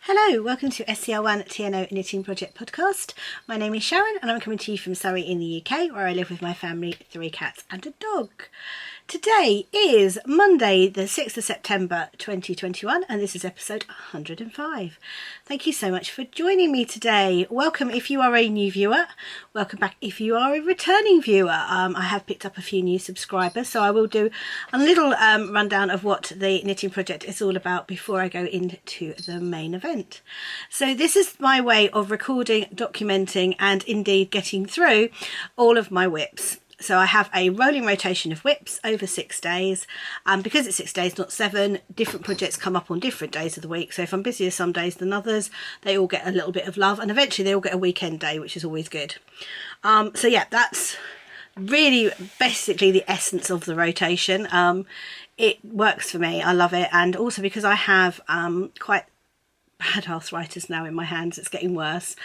Hello, welcome to scr1tno Knitting Project podcast. My name is Sharon and I'm coming to you from Surrey in the UK, where I live with my family, 3 cats and a dog. Today is Monday the 6th of September 2021 and this is episode 105. Thank you so much for joining me today. Welcome if you are a new viewer, welcome back if you are a returning viewer. I have picked up a few new subscribers, so I will do a little rundown of what the knitting project is all about before I go into the main event. So this is my way of recording, documenting and indeed getting through all of my whips. So I have a rolling rotation of whips over 6 days, and because it's 6 days not 7, different projects come up on different days of the week. So if I'm busier some days than others, they all get a little bit of love, and eventually they all get a weekend day, which is always good. So yeah, that's really basically the essence of the rotation. It works for me, I love it, and also because I have quite bad arthritis now in my hands, it's getting worse.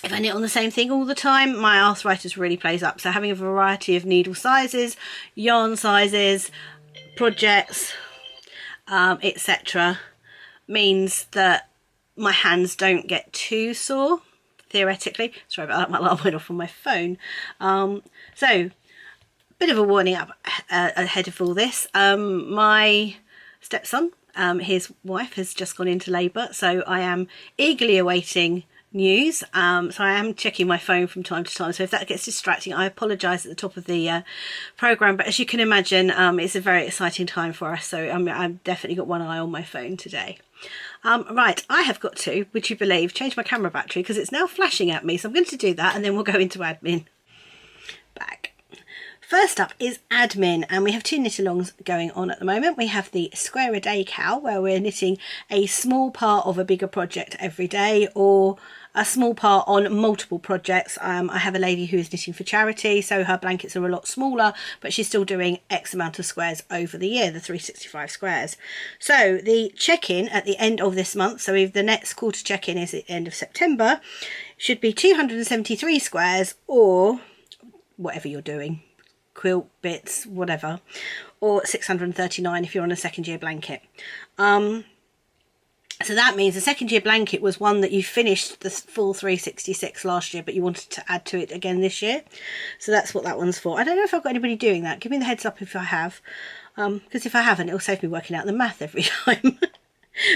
If I knit on the same thing all the time, my arthritis really plays up. So having a variety of needle sizes, yarn sizes, projects, etc. means that my hands don't get too sore, theoretically. Sorry about that, my alarm went off on my phone. So, bit of a warning up ahead of all this. My stepson, his wife has just gone into labour, so I am eagerly awaiting news. So I am checking my phone from time to time, so if that gets distracting, I apologise at the top of the programme, but as you can imagine, it's a very exciting time for us, so I've definitely got one eye on my phone today. Right, I have got to, would you believe, change my camera battery because it's now flashing at me, so I'm going to do that and then we'll go into admin. Back. First up is admin, and we have 2 knit-alongs going on at the moment. We have the Square a Day KAL, where we're knitting a small part of a bigger project every day, or a small part on multiple projects. I have a lady who is knitting for charity, so her blankets are a lot smaller, but she's still doing X amount of squares over the year, the 365 squares. So the check-in at the end of this month, so if the next quarter check-in is at the end of September, should be 273 squares, or whatever you're doing. Quilt bits, whatever, or 639 if you're on a second year blanket. So that means the second year blanket was one that you finished the full 366 last year, but you wanted to add to it again this year. So that's what that one's for. I don't know if I've got anybody doing that. Give me the heads up if I have, because if I haven't, it'll save me working out the math every time.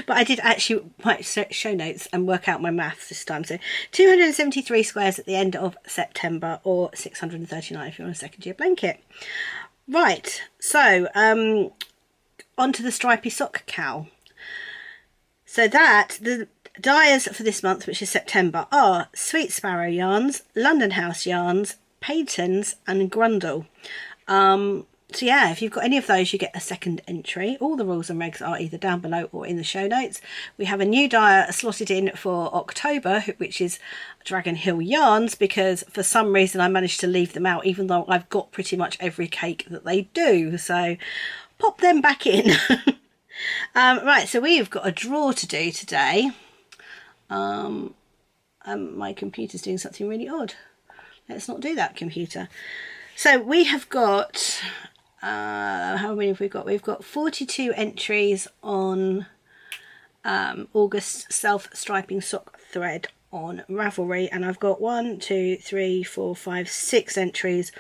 But I did actually write show notes and work out my maths this time. So 273 squares at the end of September, or 639 if you're on a second year blanket. Right, so onto the stripy sock KAL. So that, the dyers for this month, which is September, are Sweet Sparrow yarns, London House yarns, Patons and Grundl. So yeah, if you've got any of those, you get a second entry. All the rules and regs are either down below or in the show notes. We have a new dyer slotted in for October, which is Dragon Hill yarns, because for some reason I managed to leave them out, even though I've got pretty much every cake that they do. So pop them back in. Right, so we've got a draw to do today. My computer's doing something really odd. Let's not do that, computer. So we have got, how many have we got? We've got 42 entries on August self-striping sock thread on Ravelry, and I've got 1, 2, 3, 4, 5, 6 entries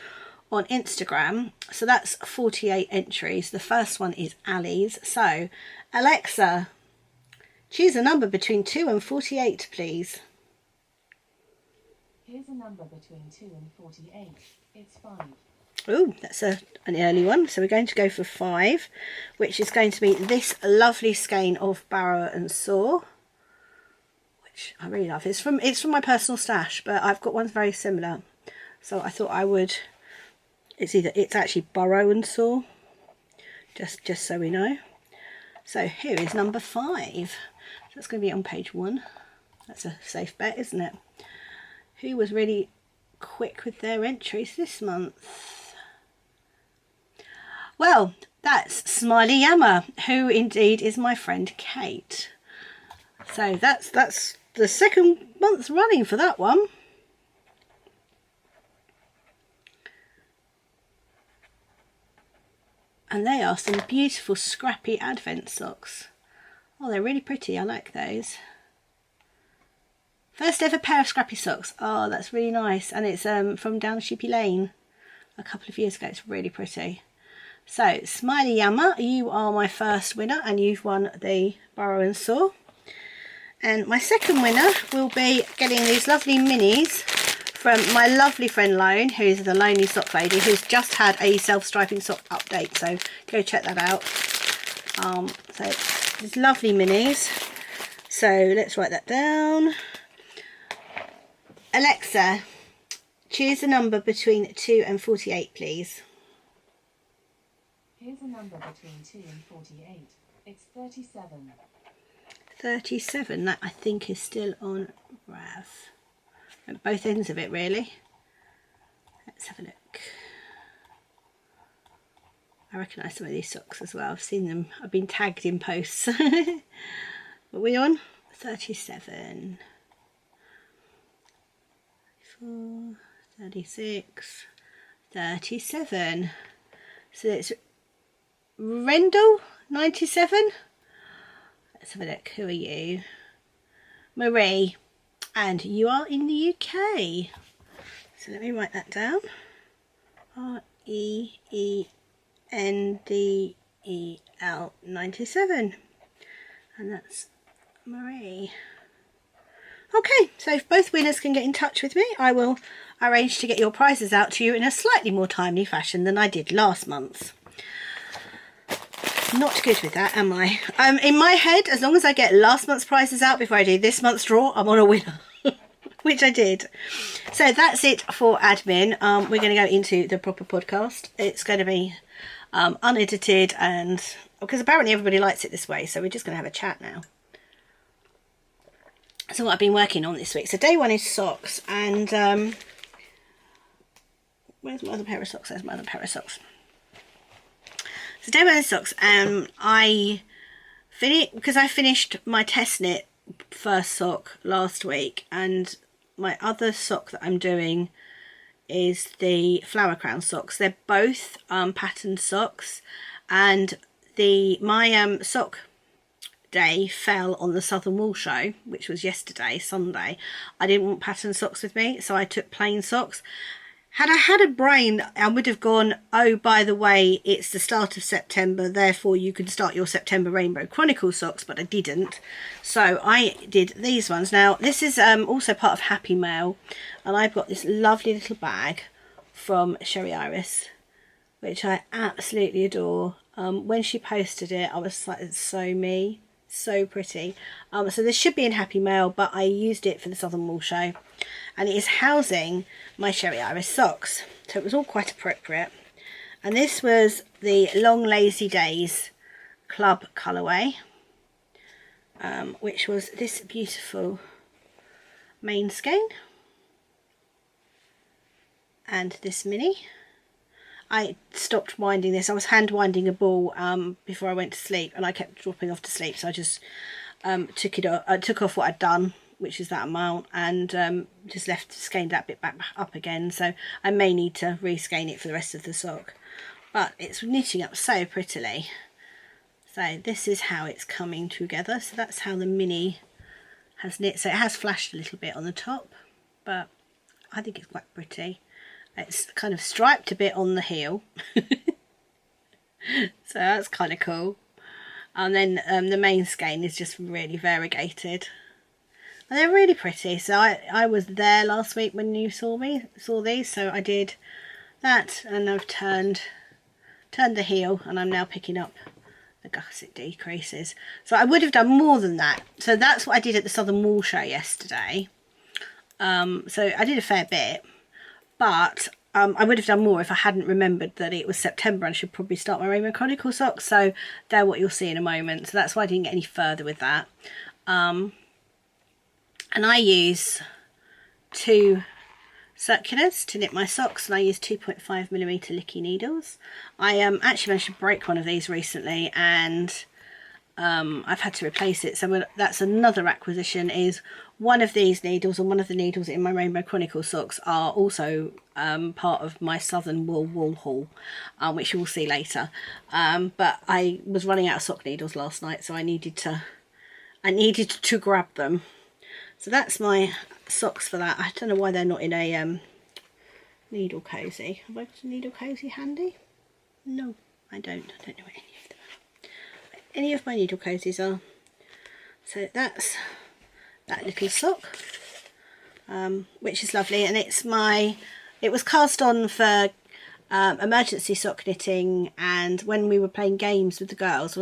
on Instagram. So that's 48 entries. The first one is Ali's. So Alexa, choose a number between 2 and 48, please. Here's a number between 2 and 48. It's 5. Oh, that's an early one. So we're going to go for 5, which is going to be this lovely skein of Barrow and Saw, which I really love. It's from my personal stash, but I've got one very similar. So I thought I would. It's actually Burrow and Saw, just so we know. So here is number 5. That's going to be on page 1. That's a safe bet, isn't it? Who was really quick with their entries this month? Well, that's Smiley Yammer, who indeed is my friend Kate. So that's the second month running for that one. And they are some beautiful scrappy advent socks. Oh, they're really pretty. I like those. First ever pair of scrappy socks. Oh, that's really nice. And it's from down Sheepy Lane a couple of years ago. It's really pretty. So, Smiley Yammer, you are my first winner and you've won the Burrow and Saw. And my second winner will be getting these lovely minis from my lovely friend Lone, who's the Lonely Sock Lady, who's just had a self-striping sock update. So, go check that out. So, these lovely minis. So, let's write that down. Alexa, choose a number between 2 and 48, please. Here's a number between 2 and 48. It's 37. 37, that I think is still on Rav. At both ends of it, really. Let's have a look. I recognise some of these socks as well. I've seen them. I've been tagged in posts. What are we on? 37. 34, 36, 37. So it's Rendell, 97. Let's have a look. Who are you? Marie. And you are in the UK. So let me write that down. REENDEL 97. And that's Marie. Okay, so if both winners can get in touch with me, I will arrange to get your prizes out to you in a slightly more timely fashion than I did last month. Not good with that, am I? In my head, as long as I get last month's prizes out before I do this month's draw, I'm on a winner. Which I did. So that's it for admin. We're going to go into the proper podcast. It's going to be unedited, and because apparently everybody likes it this way, so we're just going to have a chat now. So what I've been working on this week. So day one is socks, and where's my other pair of socks? There's my other pair of socks. So day one is socks, and I finished my test knit first sock last week, and my other sock that I'm doing is the flower crown socks. They're both patterned socks, and my sock day fell on the Southern Wool show, which was yesterday, Sunday. I didn't want pattern socks with me, so I took plain socks. Had I had a brain, I would have gone, oh, by the way, it's the start of September, therefore you can start your September Rainbow Chronicles socks, but I didn't. So I did these ones. Now, this is also part of Happy Mail, and I've got this lovely little bag from Sherry Iris, which I absolutely adore. When she posted it, I was like, it's so me. So pretty. So this should be in Happy Mail, but I used it for the Southern Wool show, and it is housing my Sherry Iris socks, so it was all quite appropriate. And this was the Long Lazy Days Club colourway, which was this beautiful main skein and this mini. I stopped winding this. I was hand winding a ball before I went to sleep, and I kept dropping off to sleep, so I just took off what I'd done, which is that amount, and just skeined that bit back up again. So I may need to reskein it for the rest of the sock, but it's knitting up so prettily. So this is how it's coming together. So that's how the mini has knit. So it has flashed a little bit on the top, but I think it's quite pretty. It's kind of striped a bit on the heel. So that's kind of cool. And then the main skein is just really variegated. And they're really pretty. So I was there last week when you saw these. So I did that, and I've turned the heel, and I'm now picking up the gusset decreases. So I would have done more than that. So that's what I did at the Southern Wool show yesterday. So I did a fair bit. But I would have done more if I hadn't remembered that it was September and I should probably start my Rainbow Chronicles socks. So they're what you'll see in a moment. So that's why I didn't get any further with that. And I use 2 circulars to knit my socks, and I use 2.5mm Licky needles. I actually managed to break one of these recently, and I've had to replace it. So that's another acquisition, is one of these needles, and one of the needles in my Rainbow Chronicles socks are also part of my Southern Wool haul, which you will see later. But I was running out of sock needles last night, so I needed to I needed to grab them. So that's my socks for that. I don't know why they're not in a needle cozy. Have I got a needle cozy handy? No, I don't. I don't know where any of them are. Any of my needle cozies are. So that's that little sock, which is lovely, and it was cast on for emergency sock knitting, and when we were playing games with the girls,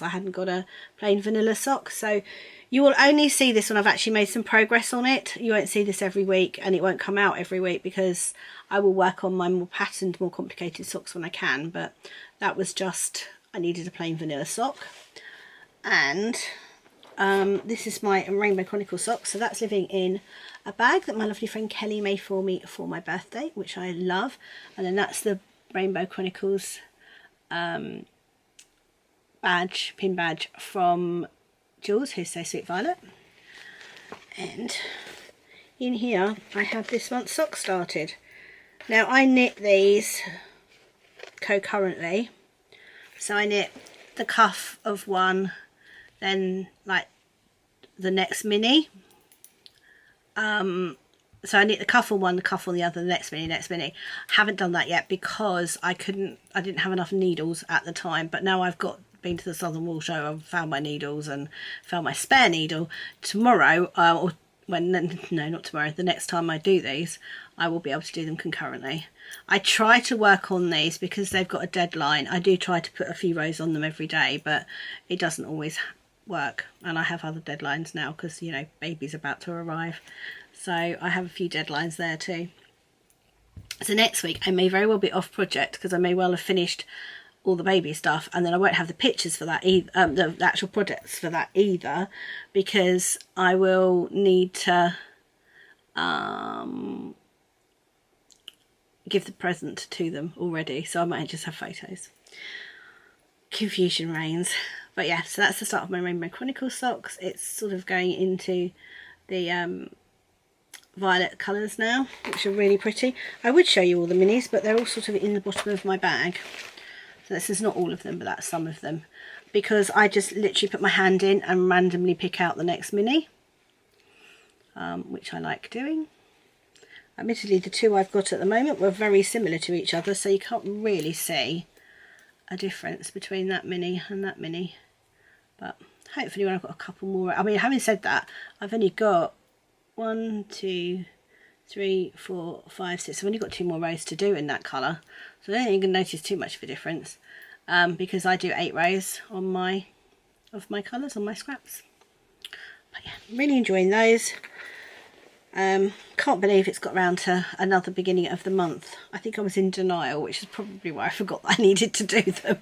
I hadn't got a plain vanilla sock, so you will only see this when I've actually made some progress on it. You won't see this every week, and it won't come out every week because I will work on my more patterned, more complicated socks when I can, but that was just, I needed a plain vanilla sock. And this is my Rainbow Chronicles sock, so that's living in a bag that my lovely friend Kelly made for me for my birthday, which I love. And then that's the Rainbow Chronicles pin badge from Jules, who's So Sweet Violet. And in here I have this month's sock started. Now I knit these concurrently, so I knit the cuff of one, then like the next mini. So I knit the cuff on one, the cuff on the other, the next mini. Haven't done that yet because I didn't have enough needles at the time, but now I've been to the Southern Wool Show, I've found my needles and found my spare needle. Tomorrow, not tomorrow, the next time I do these, I will be able to do them concurrently. I try to work on these because they've got a deadline. I do try to put a few rows on them every day, but it doesn't always work, and I have other deadlines now because, you know, baby's about to arrive, so I have a few deadlines there too. So next week I may very well be off project because I may well have finished all the baby stuff, and then I won't have the pictures for that either, the actual projects for that either, because I will need to give the present to them already, so I might just have photos. Confusion reigns. But yeah, so that's the start of my Rainbow Chronicles socks. It's sort of going into the violet colours now, which are really pretty. I would show you all the minis, but they're all sort of in the bottom of my bag. So this is not all of them, but that's some of them. Because I just literally put my hand in and randomly pick out the next mini, which I like doing. Admittedly, the two I've got at the moment were very similar to each other, so you can't really see a difference between that mini and that mini. But hopefully when I've got a couple more, I mean, having said that, I've only got 1, 2, 3, 4, 5, 6. I've only got 2 more rows to do in that colour, so I don't think you can notice too much of a difference, because I do 8 rows on my colours on my scraps. But yeah, I'm really enjoying those. Can't believe it's got round to another beginning of the month. I think I was in denial, which is probably why I forgot that I needed to do them.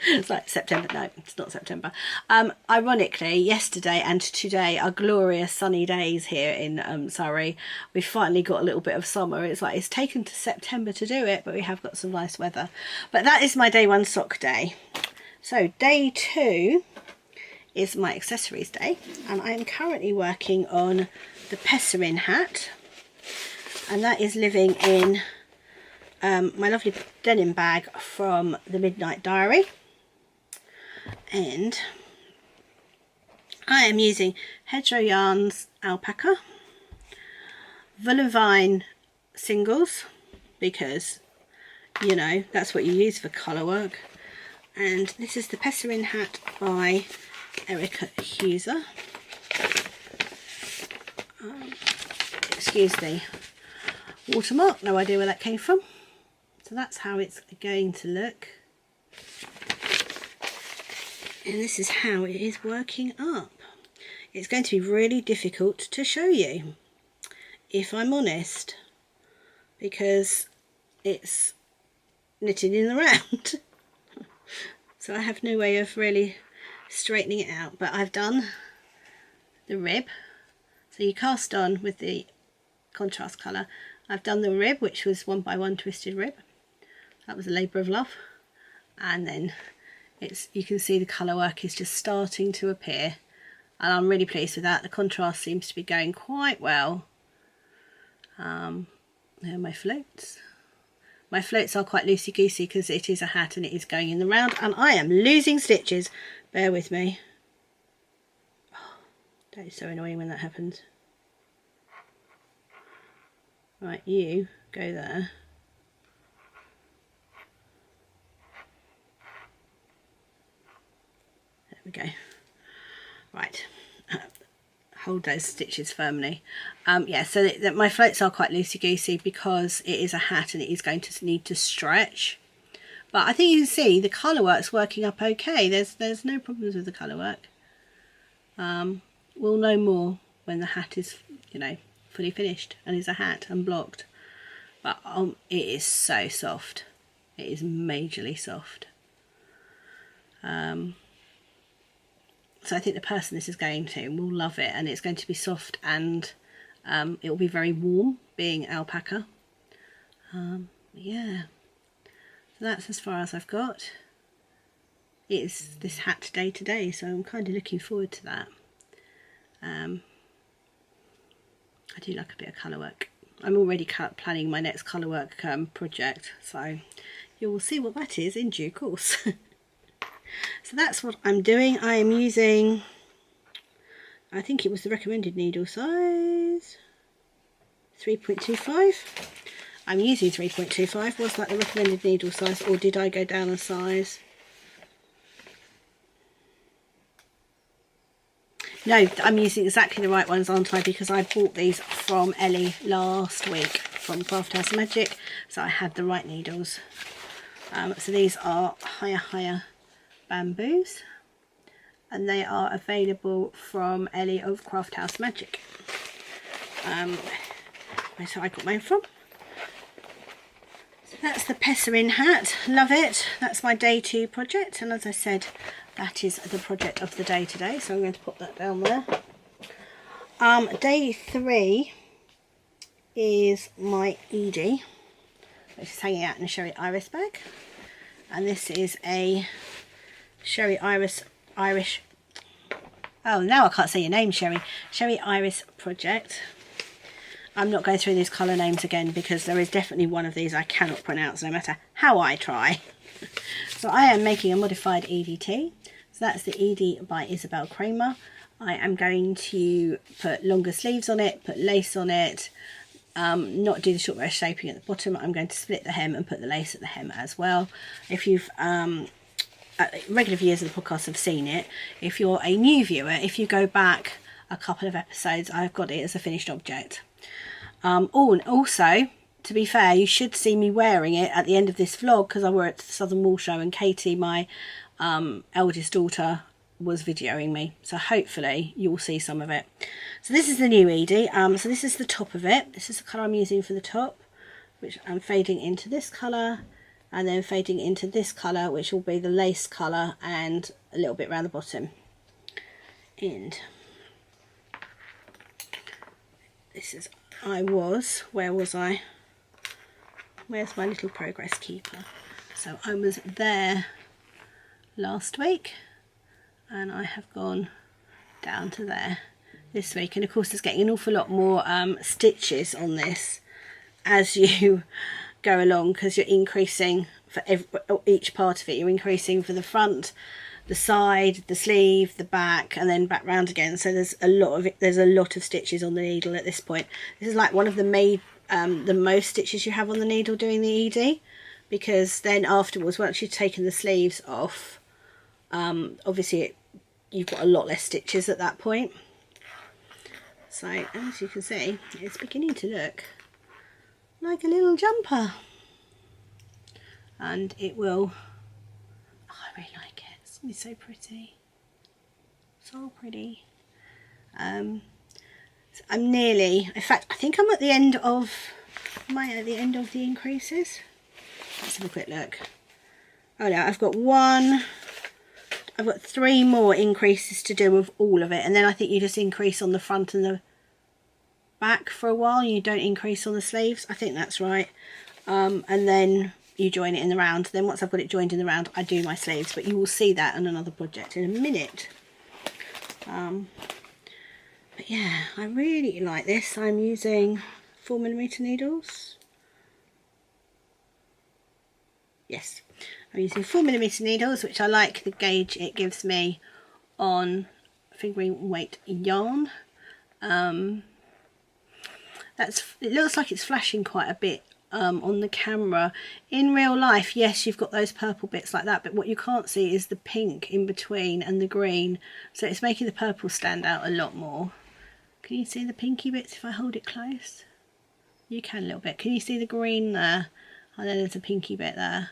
It's like September. No, it's not September. Ironically, yesterday and today are glorious sunny days here in Surrey. We've finally got a little bit of summer. It's like it's taken to September to do it, but we have got some nice weather. But that is my day 1 sock day. So day 2 is my accessories day, and I am currently working on the Pessarin hat, and that is living in my lovely denim bag from the Midnight Diary. And I am using Hedgerow Yarns Alpaca, Volumvine singles, because, you know, that's what you use for colour work. And this is the Pessarin hat by Erica Huser. Excuse the watermark, no idea where that came from. So that's how it's going to look. And this is how it is working up. It's going to be really difficult to show you, if I'm honest, because it's knitted in the round. So I have no way of really straightening it out, but I've done the rib. So you cast on with the contrast colour. I've done the rib, which was 1x1 twisted rib. That was a labour of love. And then you can see the colour work is just starting to appear, and I'm really pleased with that. The contrast seems to be going quite well. There are my floats. My floats are quite loosey-goosey because it is a hat and it is going in the round, and I am losing stitches. Bear with me. Oh, That is so annoying when that happens. Right, you go there. There we go. Right. Hold those stitches firmly. Yeah, so that my floats are quite loosey-goosey because it is a hat and it is going to need to stretch. But I think you can see the colour work's working up okay. There's no problems with the colour work. We'll know more when the hat is, you know, fully finished and is a hat and blocked. But it is so soft. It is majorly soft. So I think the person this is going to will love it, and it's going to be soft, and it will be very warm, being alpaca. Yeah, so that's as far as I've got. It's this hat day today, so I'm kind of looking forward to that. I do like a bit of colour work. I'm already planning my next colour work project, so you will see what that is in due course. So that's what I'm doing. I am using, I think it was the recommended needle size, 3.25. I'm using 3.25. Was that the recommended needle size, or did I go down a size? No, I'm using exactly the right ones, aren't I? Because I bought these from Ellie last week from Craft House Magic, so I had the right needles. So these are higher bamboos, and they are available from Ellie of Craft House Magic. That's where I got mine from. So that's the Pessarin hat. Love it. That's my day 2 project, and as I said, that is the project of the day today, so I'm going to put that down there. Day 3 is my Edie, which is hanging out in a Sherry Iris bag, and this is a Sherry Irish, oh now I can't say your name, Sherry Iris project. I'm not going through these colour names again because there is definitely one of these I cannot pronounce no matter how I try. So I am making a modified EDT. So that's the Edie by Isabel Kramer. I am going to put longer sleeves on it, put lace on it, not do the short rush shaping at the bottom. I'm going to split the hem and put the lace at the hem as well. If you've regular viewers of the podcast have seen it. If you're a new viewer, if you go back a couple of episodes, I've got it as a finished object. Oh, and also, to be fair, you should see me wearing it at the end of this vlog because I wore it to the Southern Wool Show, and Katie, my eldest daughter, was videoing me. So hopefully you'll see some of it. So this is the new Edie. So this is the top of it. This is the colour I'm using for the top, which I'm fading into this colour, and then fading into this colour, which will be the lace colour, and a little bit around the bottom. And this is, where was I? Where's my little progress keeper? So I was there last week, and I have gone down to there this week. And of course there's getting an awful lot more stitches on this as you go along, because you're increasing for each part of it. You're increasing for the front, the side, the sleeve, the back, and then back round again. So there's a lot of stitches on the needle at this point. This is like one of the most stitches you have on the needle doing the Edie, because then afterwards, once you've taken the sleeves off, obviously you've got a lot less stitches at that point. So as you can see, it's beginning to look like a little jumper, and it will, oh, I really like it. It's going to be so pretty, so pretty. So I'm nearly, in fact I think I'm at the end of the increases. Let's have a quick look. Oh no, I've got 3 more increases to do with all of it, and then I think you just increase on the front and the back for a while. You don't increase on the sleeves, I think that's right. And then you join it in the round. Then once I've got it joined in the round, I do my sleeves, but you will see that on another project in a minute. But yeah, I really like this. I'm using 4mm needles. Yes, I'm using 4mm needles, which I like the gauge it gives me on fingering weight yarn. It looks like it's flashing quite a bit on the camera. In real life, yes, you've got those purple bits like that, but what you can't see is the pink in between and the green, so it's making the purple stand out a lot more. Can you see the pinky bits if I hold it close? You can a little bit. Can you see the green there? And then there's a pinky bit there.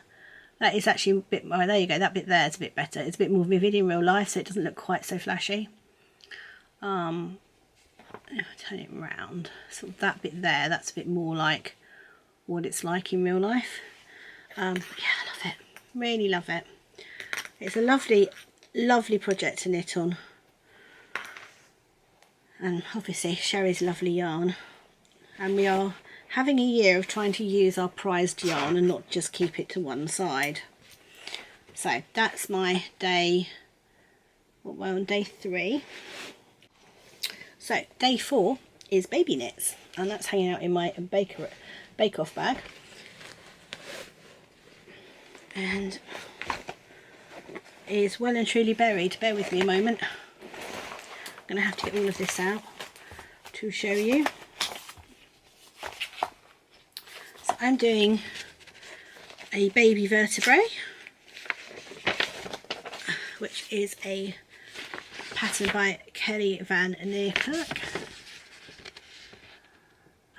That is actually a bit more, there you go, that bit there is a bit better. It's a bit more vivid in real life, so it doesn't look quite so flashy. Turn it round, sort of that bit there, that's a bit more like what it's like in real life. Yeah, I love it, really love it. It's a lovely project to knit on, and obviously Sherry's lovely yarn, and we are having a year of trying to use our prized yarn and not just keep it to one side. So that's my day, well, day 3. So day 4 is baby knits, and that's hanging out in my bake-off bag. And is well and truly buried. Bear with me a moment. I'm going to have to get all of this out to show you. So I'm doing a baby vertebrae, which is a pattern by Kelly Van Neerkerk.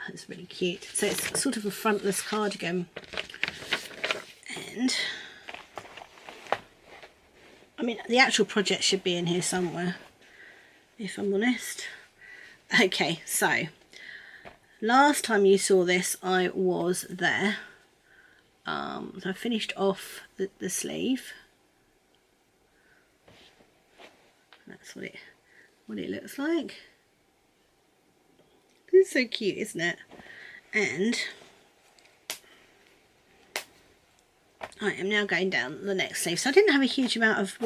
That's really cute. So it's sort of a frontless cardigan, and I mean the actual project should be in here somewhere, if I'm honest. Okay, so last time you saw this I was there. So I finished off the sleeve. That's what it looks like. It's so cute, isn't it? And I am now going down the next sleeve. So I didn't have a huge amount of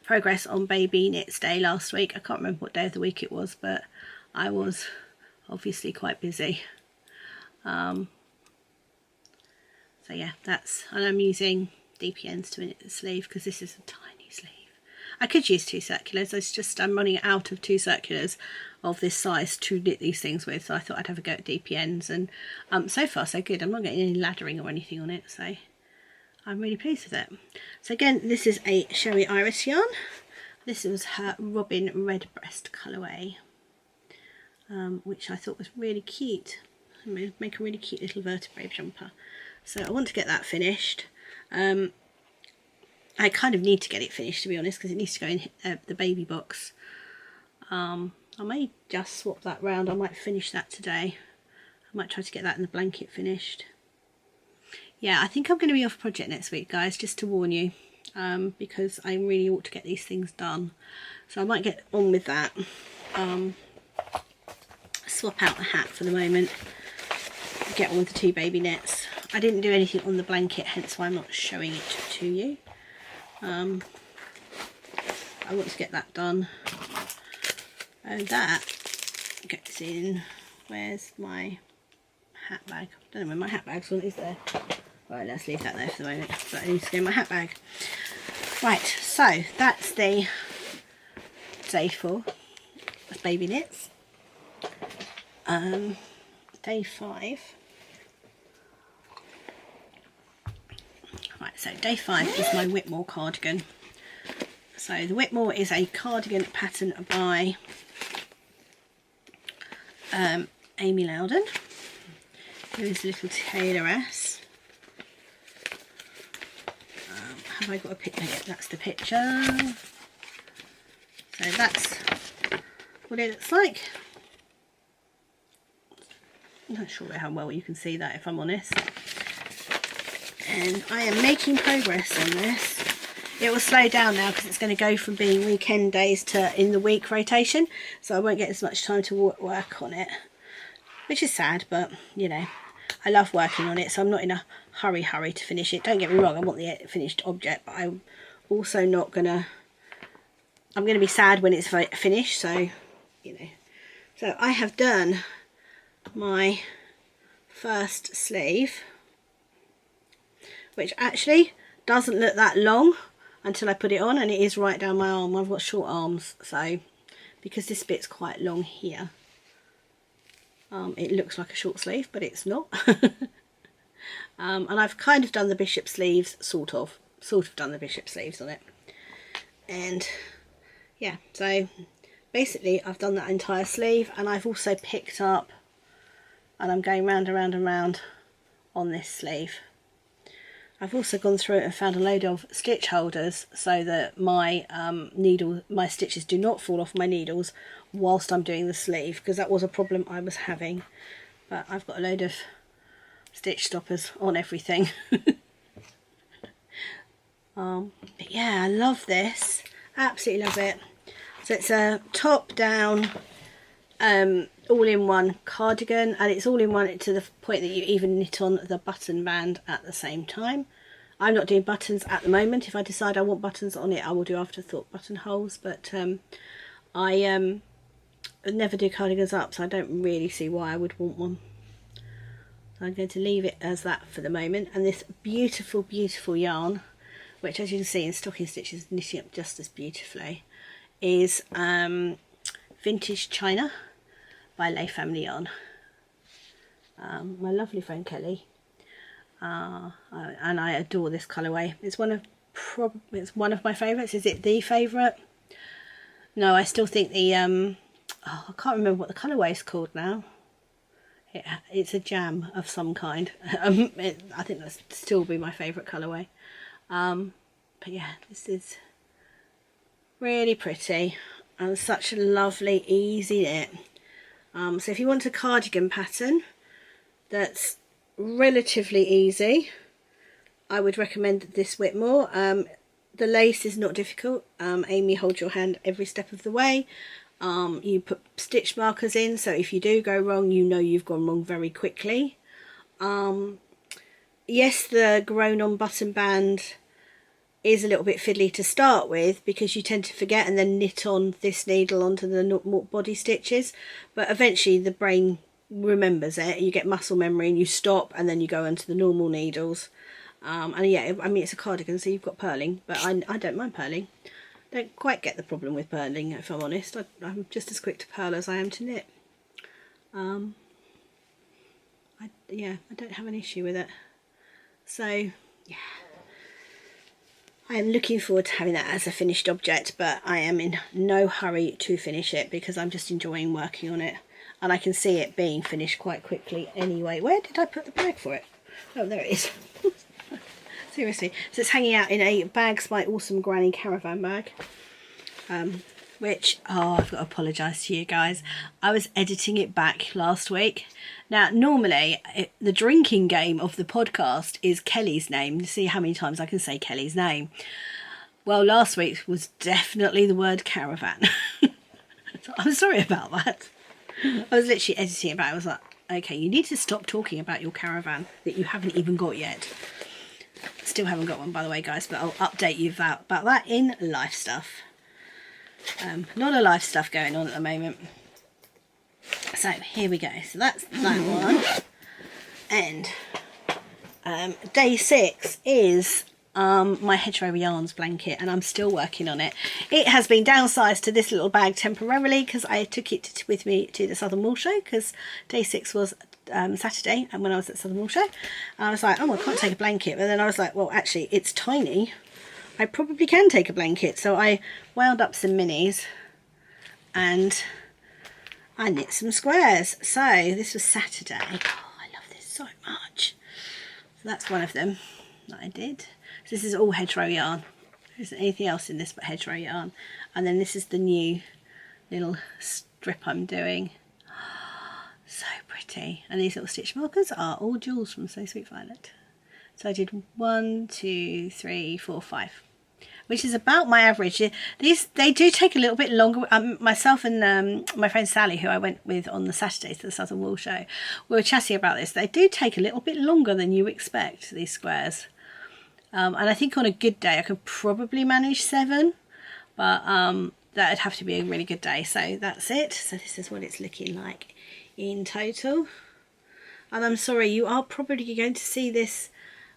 progress on Baby Knits Day last week. I can't remember what day of the week it was, but I was obviously quite busy. So yeah, and I'm using DPNs to knit the sleeve because this is a tiny sleeve. I could use 2 circulars, it's just I'm running out of 2 circulars of this size to knit these things with, so I thought I'd have a go at DPNs, and so far so good. I'm not getting any laddering or anything on it, so I'm really pleased with it. So again, this is a Sherry Iris yarn. This was her Robin Redbreast colourway, which I thought was really cute. I'm going to make a really cute little vertebrae jumper. So I want to get that finished. I kind of need to get it finished, to be honest, because it needs to go in the baby box. I may just swap that round. I might finish that today. I might try to get that in the blanket finished. Yeah, I think I'm going to be off project next week, guys, just to warn you, because I really ought to get these things done. So I might get on with that. Swap out the hat for the moment. Get on with the 2 baby knits. I didn't do anything on the blanket, hence why I'm not showing it to you. I want to get that done. And that goes in. Where's my hat bag? I don't know where my hat bag's on. Is there? Right, let's leave that there for the moment. But I need to go in my hat bag. Right, so that's the day 4 of baby knits. Day 5. Right, so day 5 is my Whitmore cardigan. So the Whitmore is a cardigan pattern by Amy Loudon, who is a little tailoress. Have I got a picture yet? That's the picture. So that's what it looks like. I'm not sure how well you can see that, if I'm honest. And I am making progress on this. It will slow down now because it's going to go from being weekend days to in the week rotation, so I won't get as much time to work on it, which is sad, but you know, I love working on it, so I'm not in a hurry to finish it. Don't get me wrong, I want the finished object, but I'm also not gonna, I'm going to be sad when it's finished, so you know. So I have done my first sleeve, which actually doesn't look that long until I put it on, and it is right down my arm. I've got short arms, so because this bit's quite long here. It looks like a short sleeve, but it's not. And I've kind of done the bishop sleeves, sort of done the bishop sleeves on it. And yeah, so basically I've done that entire sleeve, and I've also picked up, and I'm going round and round and round on this sleeve. I've also gone through it and found a load of stitch holders so that my my stitches do not fall off my needles whilst I'm doing the sleeve, because that was a problem I was having. But I've got a load of stitch stoppers on everything. But yeah, I love this, absolutely love it. So it's a top down all-in-one cardigan, and it's all-in-one to the point that you even knit on the button band at the same time. I'm not doing buttons at the moment. If I decide I want buttons on it, I will do afterthought buttonholes, but I never do cardigans up, so I don't really see why I would want one. So I'm going to leave it as that for the moment. And this beautiful, beautiful yarn, which as you can see in stocking stitches knitting up just as beautifully, is Vintage China by Lay Family Yarn. My lovely friend Kelly, and I adore this colourway. It's one of my favourites. Is it the favourite? No, I still think the I can't remember what the colourway is called now. It's a jam of some kind. I think that's still be my favourite colourway. But yeah, this is really pretty and such a lovely easy knit. So if you want a cardigan pattern that's relatively easy, I would recommend this Whitmore. The lace is not difficult. Amy holds your hand every step of the way. You put stitch markers in, so if you do go wrong, you know you've gone wrong very quickly. Yes, the grown on button band is a little bit fiddly to start with, because you tend to forget and then knit on this needle onto the body stitches, but eventually the brain remembers it. You get muscle memory and you stop, and then you go into the normal needles. And yeah, I mean, it's a cardigan, so you've got purling, but I don't mind purling. Don't quite get the problem with purling, if I'm honest. I'm just as quick to purl as I am to knit. Yeah, I don't have an issue with it. So yeah, I am looking forward to having that as a finished object, but I am in no hurry to finish it because I'm just enjoying working on it, and I can see it being finished quite quickly anyway. Where did I put the bag for it? Oh, there it is. Seriously, so it's hanging out in a Bags by Awesome Granny caravan bag, which, oh, I've got to apologise to you guys. I was editing it back last week. Now, normally, the drinking game of the podcast is Kelly's name, to see how many times I can say Kelly's name. Well, last week was definitely the word caravan. So I'm sorry about that. I was literally editing it back. I was like, okay, you need to stop talking about your caravan that you haven't even got yet. Still haven't got one, by the way, guys, but I'll update you about that in life stuff. Not a life stuff going on at the moment. So here we go. So that's that one. And day 6 is my Hedgerow Yarns blanket, and I'm still working on it. It has been downsized to this little bag temporarily because I took it with me to the Southern Wool Show, because day 6 was Saturday, and when I was at Southern Wool Show, I was like, oh, I can't take a blanket, but then I was like, well, actually it's tiny, I probably can take a blanket. So I wound up some minis and I knit some squares. So this was Saturday. Oh, I love this so much. So that's one of them that I did. So this is all Hedgerow yarn. There isn't anything else in this but Hedgerow yarn. And then this is the new little strip I'm doing. So pretty. And these little stitch markers are all jewels from So Sweet Violet. So I did 1, 2, 3, 4, 5, which is about my average. They do take a little bit longer. Myself and my friend Sally, who I went with on the Saturday to the Southern Wool Show, we were chatting about this. They do take a little bit longer than you expect, these squares. And I think on a good day I could probably manage 7, but that'd have to be a really good day. So that's it. So this is what it's looking like in total. And I'm sorry, you are probably going to see this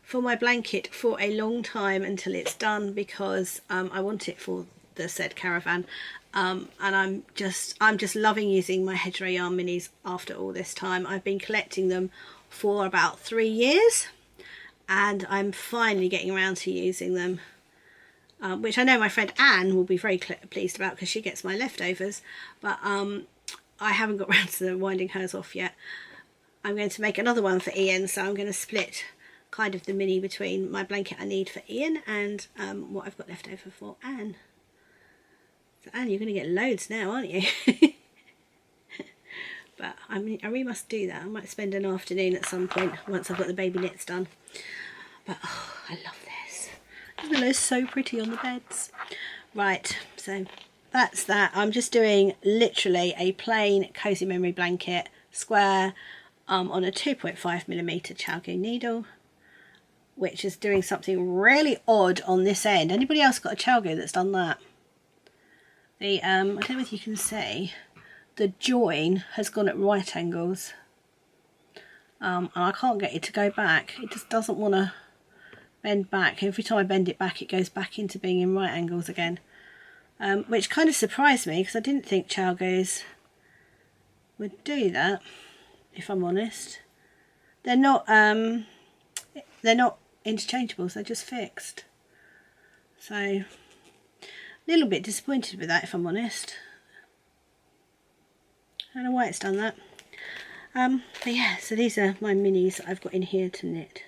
for my blanket for a long time until it's done, because I want it for the said caravan. and I'm just loving using my hedgerow yarn minis after all this time. I've been collecting them for about 3 years, and I'm finally getting around to using them, which I know my friend Anne will be very pleased about because she gets my leftovers, but I haven't got around to winding hers off yet. I'm going to make another one for Ian, so I'm going to split kind of the mini between my blanket I need for Ian and what I've got left over for Anne. So Anne, you're going to get loads now, aren't you? But I mean, I really must do that. I might spend an afternoon at some point once I've got the baby knits done. But oh, I love this. Isn't it so pretty on the beds? Right, so that's that. I'm just doing literally a plain Cosy Memory blanket, square, on a 2.5mm Chalgo needle, which is doing something really odd on this end. Anybody else got a Chalgo that's done that? The I don't know if you can see, the join has gone at right angles, and I can't get it to go back. It just doesn't want to bend back. Every time I bend it back, it goes back into being in right angles again, which kind of surprised me because I didn't think Chalgos would do that, if I'm honest. They're not interchangeable, so they're just fixed. So a little bit disappointed with that, if I'm honest. I don't know why it's done that. But yeah, so these are my minis that I've got in here to knit.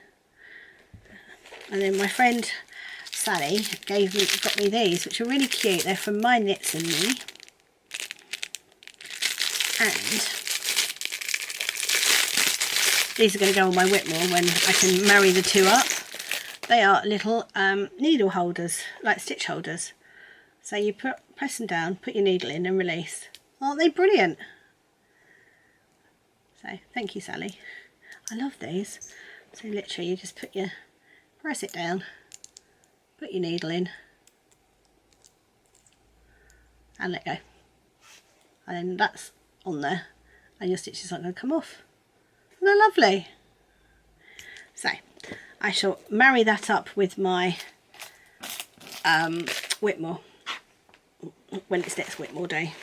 And then my friend Sally got me these, which are really cute. They're from My Knits and Me. And these are going to go on my Whitmore when I can marry the two up. They are little needle holders, like stitch holders. So you press them down, put your needle in and release. Aren't they brilliant? So thank you, Sally. I love these. So literally you just press it down, put your needle in and let go. And then that's on there and your stitches aren't going to come off. Isn't that lovely? So I shall marry that up with my Whitmore when it's next Whitmore day.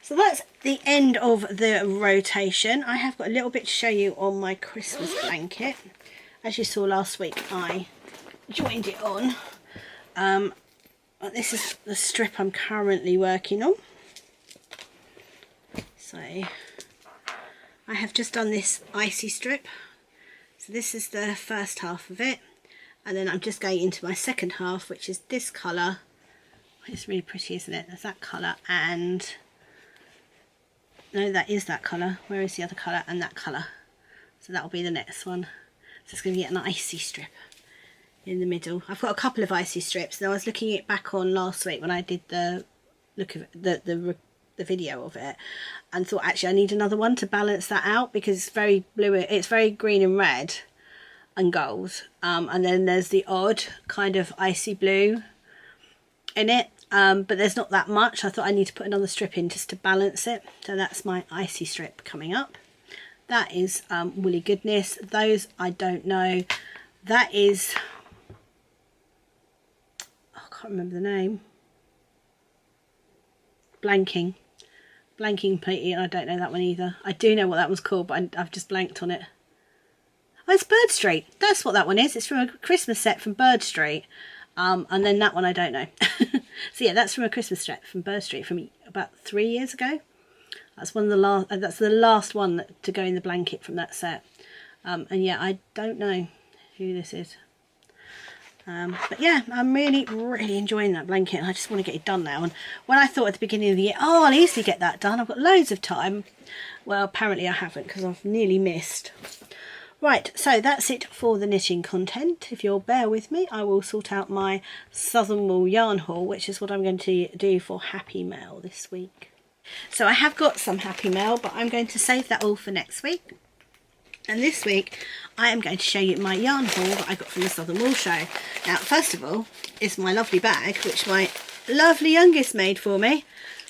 So that's the end of the rotation. I have got a little bit to show you on my Christmas blanket. As you saw last week, I joined it on. This is the strip I'm currently working on. So I have just done this icy strip. So this is the first half of it. And then I'm just going into my second half, which is this colour. It's really pretty, isn't it? There's that colour and... no, that is that colour. Where is the other colour? And that colour. So that'll be the next one. So it's going to get an icy strip in the middle. I've got a couple of icy strips. Now I was looking it back on last week when I did the look of the video of it, and thought actually I need another one to balance that out because it's very blue. It's very green and red and gold, and then there's the odd kind of icy blue in it. But there's not that much. I thought I need to put another strip in just to balance it. So that's my icy strip coming up. That is Woolly Goodness. Those I don't know. That is, oh, I can't remember the name. Blanking completely. I don't know that one either. I do know what that one's called, but I've just blanked on it. Oh, it's Bird Street. That's what that one is. It's from a Christmas set from Bird Street. And then that one I don't know. So yeah, that's from a Christmas set from Bird Street from about 3 years ago. That's one of the last. That's the last one to go in the blanket from that set. And yeah, I don't know who this is. But yeah, I'm really enjoying that blanket. And I just want to get it done now. And when I thought at the beginning of the year, oh, I'll easily get that done. I've got loads of time. Well, apparently I haven't because I've nearly missed. Right, so that's it for the knitting content. If you'll bear with me, I will sort out my Southern Wool yarn haul, which is what I'm going to do for Happy Mail this week. So I have got some Happy Mail, but I'm going to save that all for next week. And this week, I am going to show you my yarn haul that I got from the Southern Wool Show. Now, first of all, is my lovely bag, which my lovely youngest made for me.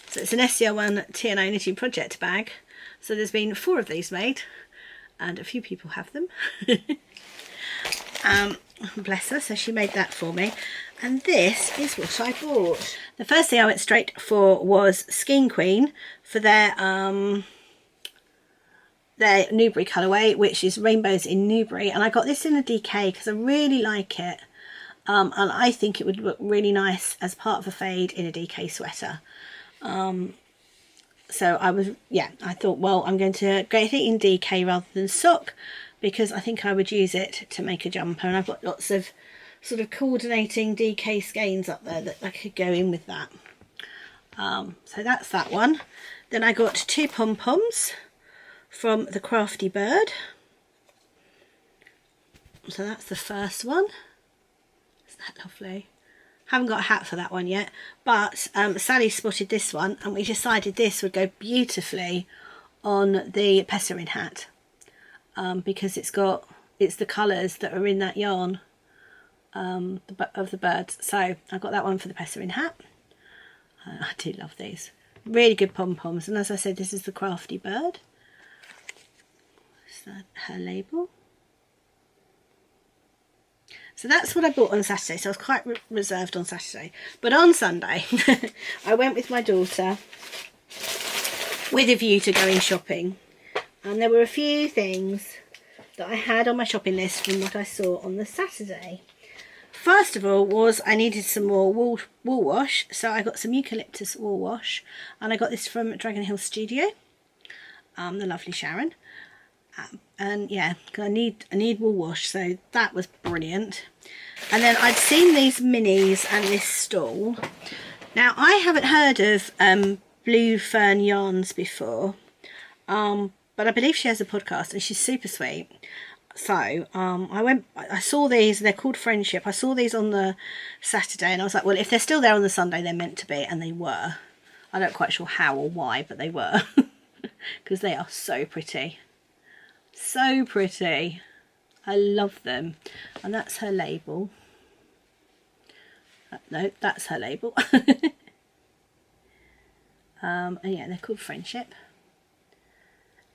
So it's an scr1tno knitting project bag. So there's been 4 of these made. And a few people have them. Bless her, so she made that for me. And this is what I bought. The first thing I went straight for was Skin Queen for their Newbury colourway, which is Rainbows in Newbury, and I got this in a DK because I really like it, and I think it would look really nice as part of a fade in a DK sweater. So I thought, well, I'm going to go in DK rather than sock, because I think I would use it to make a jumper, and I've got lots of sort of coordinating DK skeins up there that I could go in with that. So that's that one. Then I got 2 pom-poms from the Crafty Bird. So that's the first one. Isn't that lovely? Haven't got a hat for that one yet, but Sally spotted this one and we decided this would go beautifully on the Pessarin hat, because it's the colours that are in that yarn of the birds. So I got that one for the Pessarin hat. I do love these. Really good pom-poms, and as I said, this is the Crafty Bird. Is that her label? So that's what I bought on Saturday. So I was quite reserved on Saturday. But on Sunday, I went with my daughter with a view to going shopping. And there were a few things that I had on my shopping list from what I saw on the Saturday. First of all was I needed some more wool wash. So I got some eucalyptus wool wash. And I got this from Dragon Hill Studio. The lovely Sharon. And yeah, I need wool wash, so that was brilliant. And then I'd seen these minis and this stall. Now I haven't heard of Blue Fern Yarns before, but I believe she has a podcast and she's super sweet. So I saw these, they're called Friendship. I saw these on the Saturday and I was like, well, if they're still there on the Sunday, they're meant to be, and they were. I'm not quite sure how or why, but they were, because they are so pretty. So pretty. I love them. And that's her label. No, that's her label. And yeah, they're called Friendship.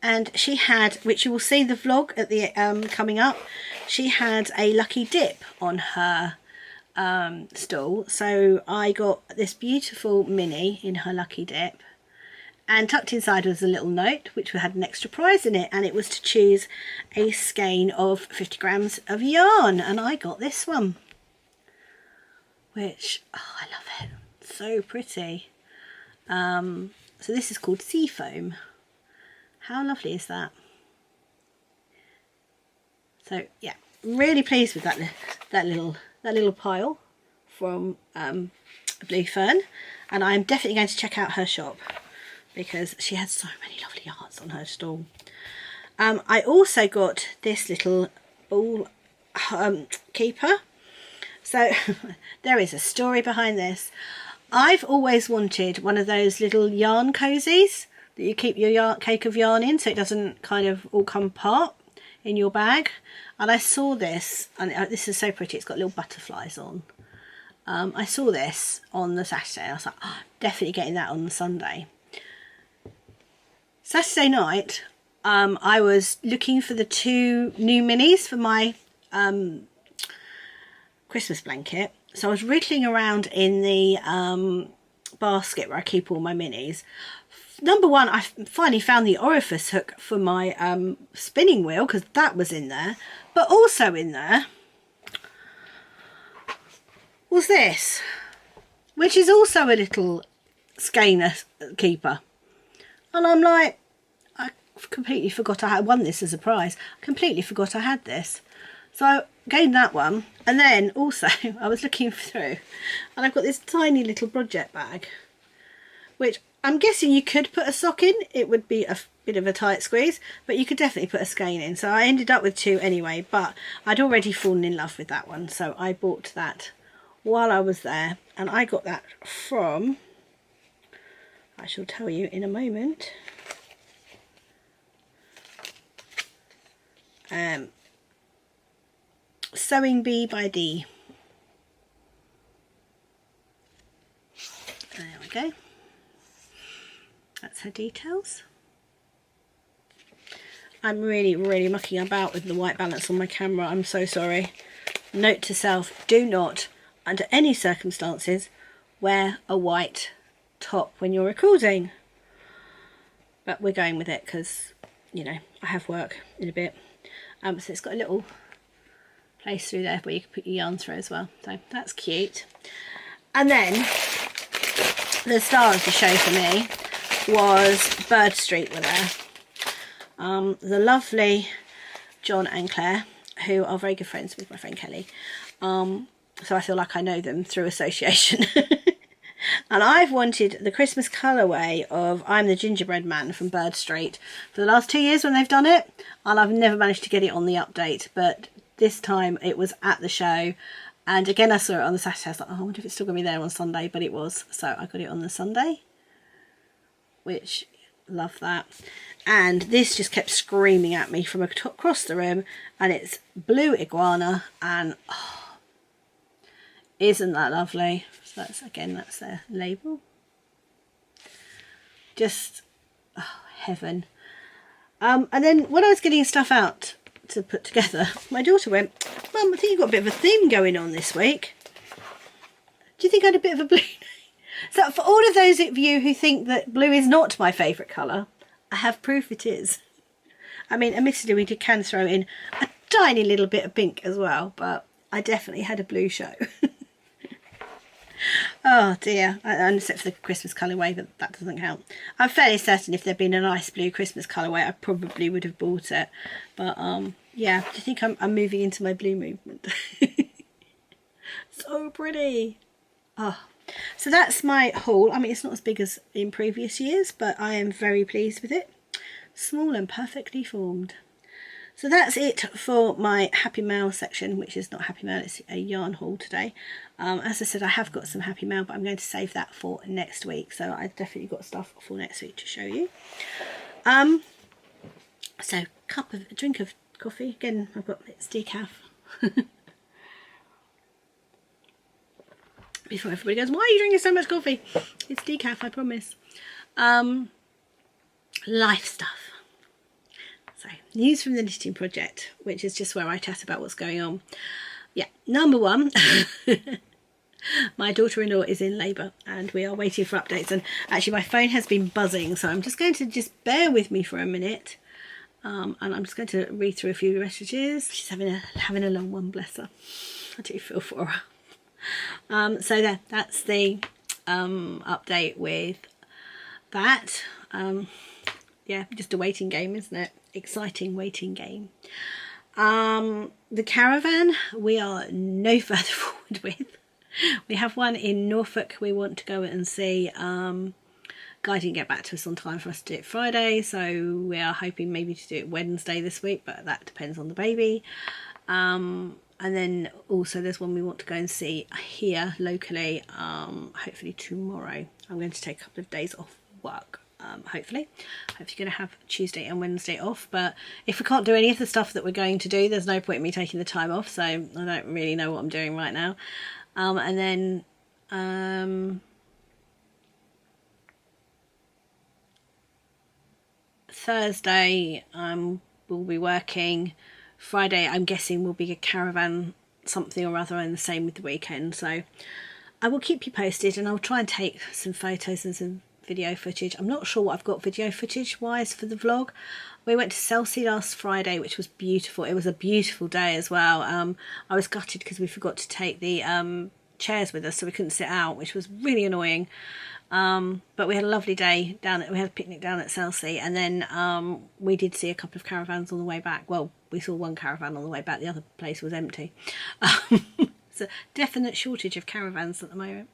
And she had, which you will see the vlog at the coming up, she had a lucky dip on her stall. So I got this beautiful mini in her lucky dip. And tucked inside was a little note which had an extra prize in it, and it was to choose a skein of 50 grams of yarn, and I got this one, which, oh, I love it, so pretty. So this is called Seafoam. How lovely is that? So yeah, really pleased with that little pile from Blue Fern, and I'm definitely going to check out her shop, because she has so many lovely arts on her stall. I also got this little ball keeper. So there is a story behind this. I've always wanted one of those little yarn cozies that you keep your cake of yarn in so it doesn't kind of all come apart in your bag. And I saw this, and this is so pretty, it's got little butterflies on. I saw this on the Saturday and I was like, oh, definitely getting that on the Sunday. Saturday night, I was looking for the 2 new minis for my Christmas blanket. So I was wriggling around in the basket where I keep all my minis. Number one, I finally found the orifice hook for my spinning wheel, because that was in there. But also in there was this, which is also a little skein keeper. And I'm like, I completely forgot I had won this as a prize. I completely forgot I had this. So I gained that one. And then also I was looking through and I've got this tiny little project bag, which I'm guessing you could put a sock in. It would be a bit of a tight squeeze, but you could definitely put a skein in. So I ended up with 2 anyway, but I'd already fallen in love with that one. So I bought that while I was there, and I got that from, I shall tell you in a moment. Sewing Bee by Dee. There we go. That's her details. I'm really mucking about with the white balance on my camera. I'm so sorry. Note to self, do not under any circumstances, wear a white top when you're recording. But we're going with it because, you know, I have work in a bit. So it's got a little place through there where you can put your yarn through as well. So that's cute. And then the star of the show for me was Bird Street were there. The lovely John and Claire, who are very good friends with my friend Kelly. So I feel like I know them through association. And I've wanted the Christmas colourway of I'm the Gingerbread Man from Bird Street for the last 2 years when they've done it, and I've never managed to get it on the update, but this time it was at the show, and again I saw it on the Saturday. I was like, oh, I wonder if it's still going to be there on Sunday, but it was, so I got it on the Sunday, which, love that. And this just kept screaming at me from across the room, and it's blue iguana, and oh, isn't that lovely? So that's, again, that's their label. Just, oh, heaven. And then when I was getting stuff out to put together, my daughter went, Mum, I think you've got a bit of a theme going on this week. Do you think I had a bit of a blue? So for all of those of you who think that blue is not my favourite colour, I have proof it is. I mean, admittedly, we can throw in a tiny little bit of pink as well, but I definitely had a blue show. Oh dear, and except for the Christmas colourway, but that doesn't count. I'm fairly certain if there'd been a nice blue Christmas colourway, I probably would have bought it. But yeah, do you think I'm moving into my blue movement? So pretty. Oh, so that's my haul. I mean, it's not as big as in previous years, but I am very pleased with it. Small and perfectly formed. So that's it for my Happy Mail section, which is not Happy Mail, it's a yarn haul today. As I said, I have got some Happy Mail, but I'm going to save that for next week. So I've definitely got stuff for next week to show you. So a drink of coffee. Again, I've got it's decaf. Before everybody goes, why are you drinking so much coffee? It's decaf, I promise. Life stuff. So, news from the Knitting Project, which is just where I chat about what's going on. Yeah, number one, my daughter-in-law is in labour and we are waiting for updates. And actually my phone has been buzzing, so I'm just going to just bear with me for a minute. And I'm just going to read through a few messages. She's having a long one, bless her. I do feel for her. So there, that's the update with that. Yeah, just a waiting game, isn't it? Exciting waiting game. The caravan we are no further forward with. We have one in Norfolk we want to go and see. Guy didn't get back to us on time for us to do it Friday, so we are hoping maybe to do it Wednesday this week, but that depends on the baby. And then also there's one we want to go and see here locally, hopefully tomorrow. I'm going to take a couple of days off work. Hopefully going to have Tuesday and Wednesday off, but if we can't do any of the stuff that we're going to do, there's no point in me taking the time off, so I don't really know what I'm doing right now. And then Thursday we'll be working. Friday I'm guessing will be a caravan something or other, and the same with the weekend, so I will keep you posted and I'll try and take some photos and some video footage. I'm not sure what I've got video footage wise for the vlog. We went to Chelsea last Friday, which was beautiful. It was a beautiful day as well. I was gutted because we forgot to take the chairs with us, so we couldn't sit out, which was really annoying. But we had a lovely day down we had a picnic down at Chelsea, and then we did see a couple of caravans on the way back. Well, we saw one caravan on the way back, the other place was empty. It's a definite shortage of caravans at the moment.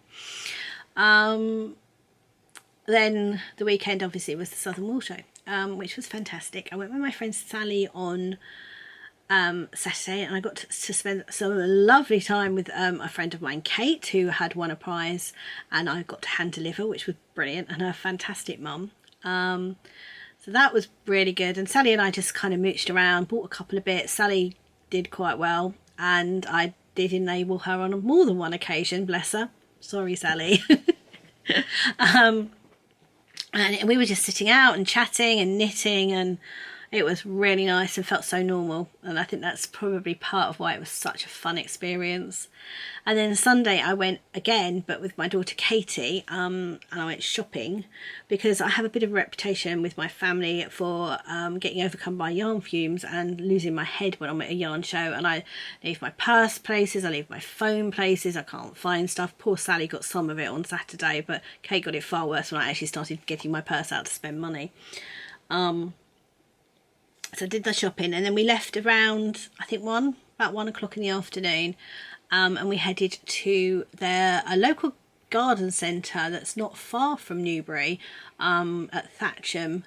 Then the weekend obviously was the Southern Wool Show, which was fantastic. I went with my friend Sally on Saturday, and I got to spend some lovely time with a friend of mine, Kate, who had won a prize, and I got to hand deliver, which was brilliant, and her fantastic mum. So that was really good, and Sally and I just kind of mooched around, bought a couple of bits. Sally did quite well, and I did enable her on more than one occasion, bless her. Sorry, Sally. And we were just sitting out and chatting and knitting, and It was really nice and felt so normal, and I think that's probably part of why it was such a fun experience. And then Sunday I went again, but with my daughter Katie, and I went shopping because I have a bit of a reputation with my family for getting overcome by yarn fumes and losing my head when I'm at a yarn show, and I leave my purse places, I leave my phone places, I can't find stuff. Poor Sally got some of it on Saturday, but Kate got it far worse when I actually started getting my purse out to spend money. So I did the shopping, and then we left around, I think about 1 o'clock in the afternoon, and we headed to a local garden centre that's not far from Newbury, at Thatcham,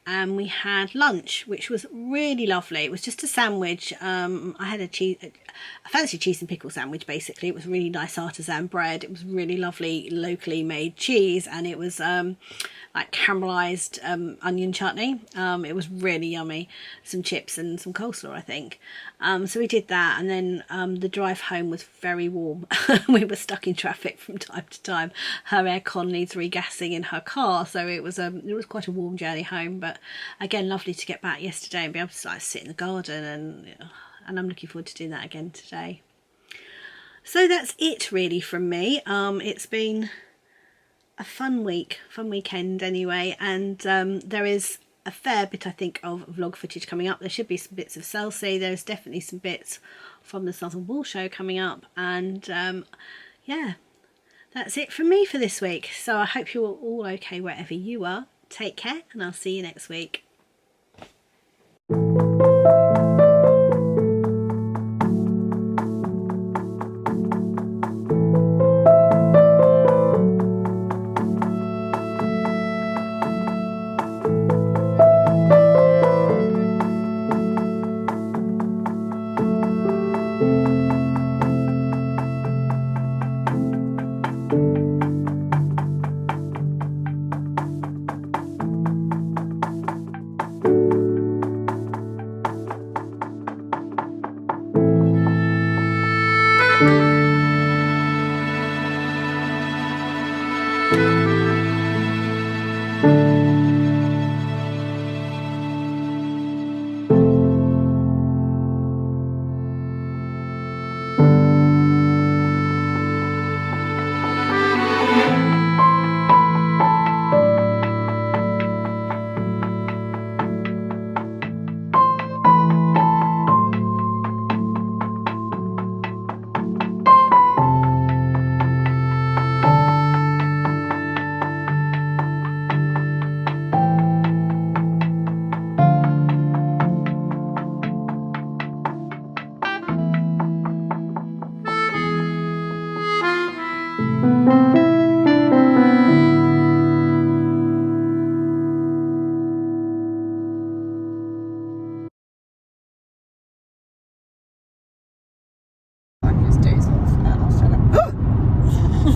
and we had lunch, which was really lovely. It was just a sandwich. I had a fancy cheese and pickle sandwich, basically. It was really nice artisan bread. It was really lovely locally made cheese, and it was like caramelised onion chutney. It was really yummy. Some chips and some coleslaw, I think. So we did that, and then the drive home was very warm. We were stuck in traffic from time to time. Her aircon needs regassing in her car, so it was quite a warm journey home. But again, lovely to get back yesterday and be able to like sit in the garden, and I'm looking forward to doing that again today. So that's it really from me. It's been a fun weekend anyway, and there is a fair bit, I think, of vlog footage coming up. There should be some bits of Chelsea. There's definitely some bits from the Southern Wool Show coming up, and yeah, that's it from me for this week. So I hope you're all okay wherever you are. Take care, and I'll see you next week.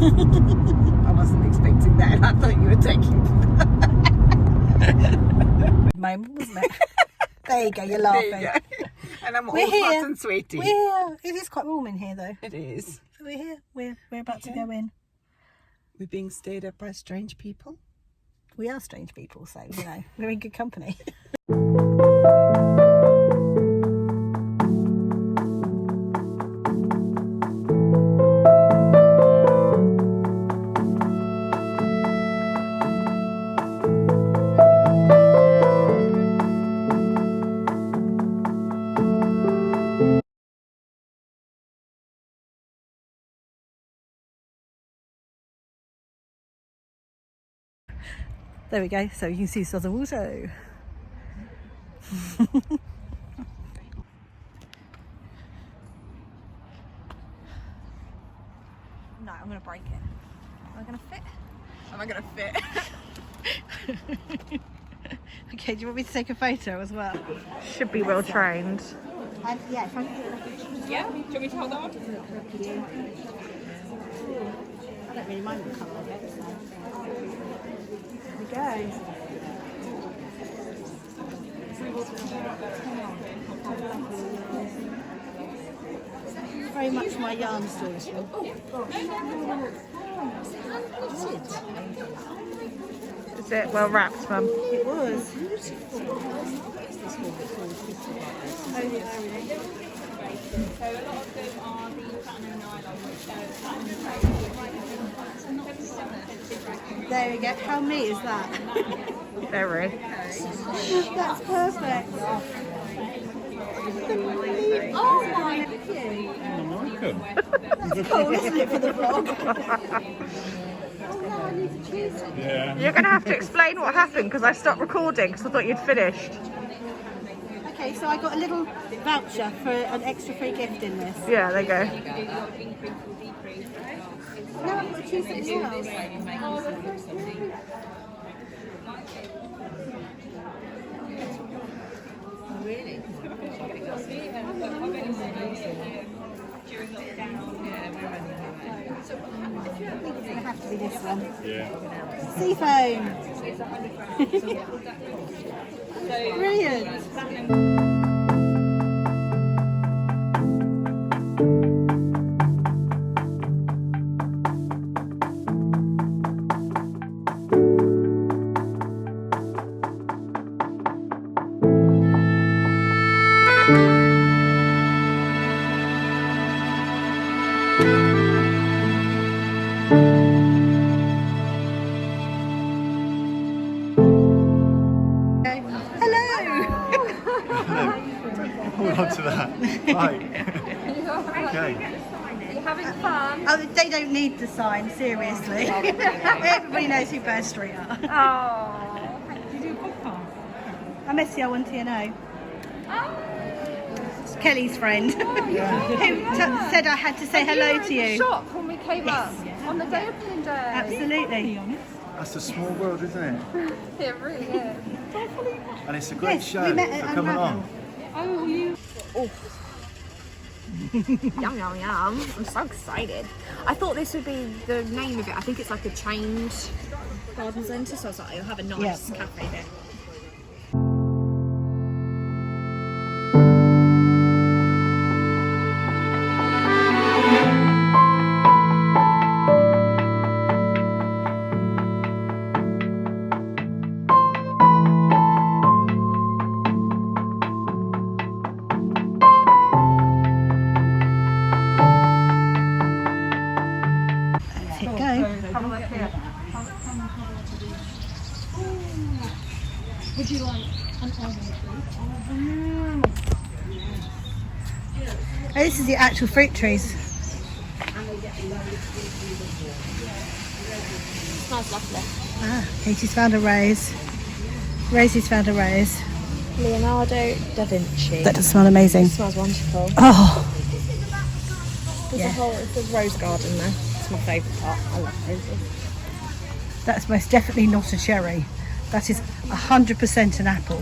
I wasn't expecting that. I thought you were taking moment, wasn't it? There you go, you're laughing. There you go. And I'm all We're here. hot and sweaty. We're here. It is quite warm in here though. It is. So we're here. We're about to go in. We're being stared at by strange people. We are strange people, so you know, we're in good company. There we go, so you can see Southern Wool Show. No, I'm going to break it. Am I going to fit? Am I going to fit? Okay, do you want me to take a photo as well? Should be well trained. Yeah, if I can get it. Yeah? Do you want me to hold that one? I don't really mind the colour of it, so. There we go. Very much my yarn stores. Was it well wrapped, Mum? It was. There we go. How neat is that? Very. That's perfect. Oh my! That's cool, isn't it, for the vlog? Yeah. You're going to have to explain what happened because I stopped recording because I thought you'd finished. Okay, so I got a little voucher for an extra free gift in this. Yeah, there you go. No, I've got to choose something else. I think it's going to have to be this one. Yeah. Sea foam. Brilliant. Hold on to that. Right. Okay. You having fun? Oh, they don't need the sign, seriously. Everybody knows who Bird Street are. Oh. Did you do a podcast? I'm scr1tno. It's Kelly's friend. Who said I had to say hello to You were in the you. shop when we came up on the day opening day. Absolutely. That's a small world, isn't it? It really is. And it's a great Yes, show we met at for coming Unravel. on. Oh, you. Yum, yum, yum. I'm so excited. I thought this would be the name of it. I think it's like a chained garden centre, so I was like, I'll have a nice cafe there. Would you like an oven? Oh, this is the actual fruit trees. Smells lovely. Ah, Katie's found a rose. Rosie's found a rose. Leonardo da Vinci. That does smell amazing. Smells wonderful. Oh, There's a whole there's a rose garden there. It's my favourite part. I love roses. that's most definitely not a cherry. That is 100% an apple.